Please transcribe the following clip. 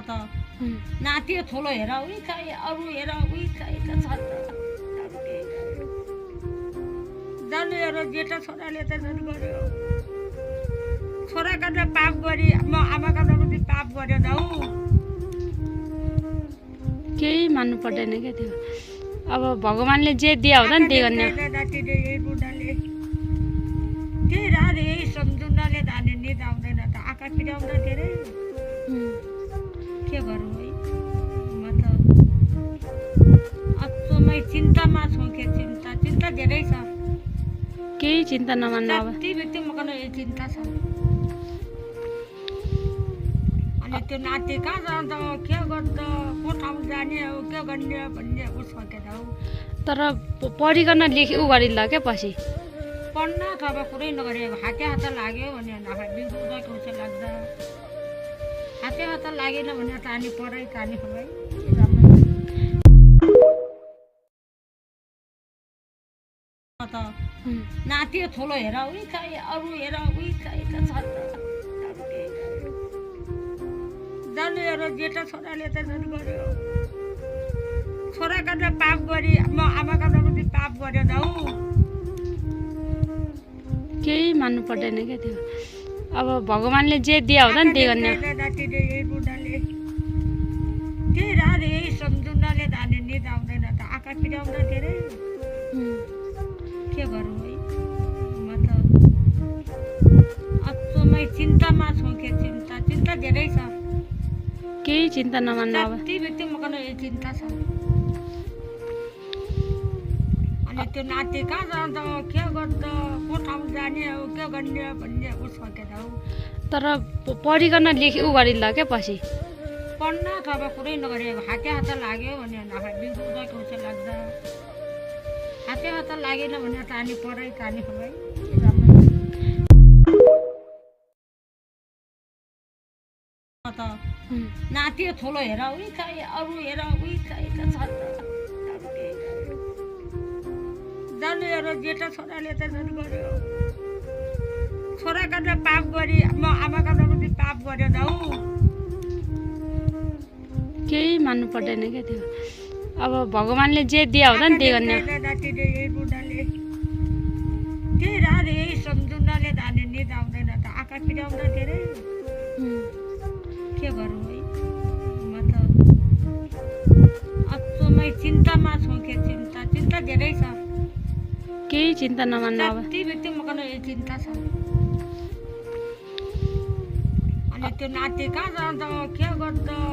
नाति ठुलो हेर उही खाए अरू हेर उही खाए त छ त जानु हेर जेठा छोराले त झन् गर्यो छोरा गर्दा पाप गरी म आमा गर्दा पनि पाप गर्यो न हौ केही मान्नु पर्दैन क्या त्यो अब भगवानले जे दिया हुँदा नि त्यही गर्ने नातिले यही बुढाले त्यही रात यही सम्झुनाले धाने निद आउँदैन त आँखा पिराउँदा धेरै के गरौँ है म त अचम्मै चिन्तामा छु के चिन्ता धेरै छ केही चिन्ता नमान्नु अब जति व्यक्ति मकन यही चिन्ता छ अनि त्यो नाति कहाँ जान्छ के गर्छ को ठाउँ जाने हो के गर्ने भन्ने ऊ सकेन हौ तर पढिकन लेखि ऊ गरिल्ला क्या पछि पढ्न अथवा कुरै नगरे हाते हात लाग्यो भने बिग्रुँदाको चाहिँ लाग्छ हाते हात लागेन भने तानी पढाइ तानी खुवाइ नाति ठुलो हेर उही खाए अरू हेर उही खाए त छ त जानु हेर जेठा छोराले त झन् गर्यो छोरा गर्दा पाप गरी म आमा गर्दा पनि पाप गर्यो न हौ केही मान्नु पर्दैन क्या त्यो अब भगवानले जे दिया हुँदा नि त्यही गर्ने नातिले यही बुढाले त्यही रात यही सम्झुनाले धाने निद आउँदैन त आँखा पिराउँदा धेरै के गरौँ है म त अचम्मै चिन्तामा छु के चिन्ता धेरै छ केही चिन्ता नमान्नु अब जति व्यक्ति मकन यही चिन्ता छ अनि त्यो नाति कहाँ जान्छ के गर्छ को ठाउँ जाने हो के गर्ने भन्ने ऊ सकेन हौ तर पढिकन लेखि ऊ गरिल्ला क्या पछि पढ्न अथवा कुरै नगरे हाते हात लाग्यो भने बिग्रुँदाको चाहिँ लाग्छ हाते हात लागेन भने तानी पढाइ तानी खुवाइ नाति ठुलो हेर उही खाए अरू हेर उही खाए त छ त जानु हेर जेठा छोराले त झन् गर्यो छोरा गर्दा पाप गरी म आमा गर्दा पनि पाप गर्यो न हौ केही मान्नु पर्दैन क्या त्यो अब भगवानले जे दिया हुँदा नि त्यही गर्ने नातिले यही बुढाले त्यही रात यही सम्झुनाले धाने निद आउँदैन त आँखा पिराउँदा धेरै के गरौँ है म त अचम्मै चिन्तामा छु के चिन्ता धेरै छ केही चिन्ता नमान्नु अब जति व्यक्ति मकन यही चिन्ता छ अनि त्यो नाति कहाँ जान्छ के गर्छ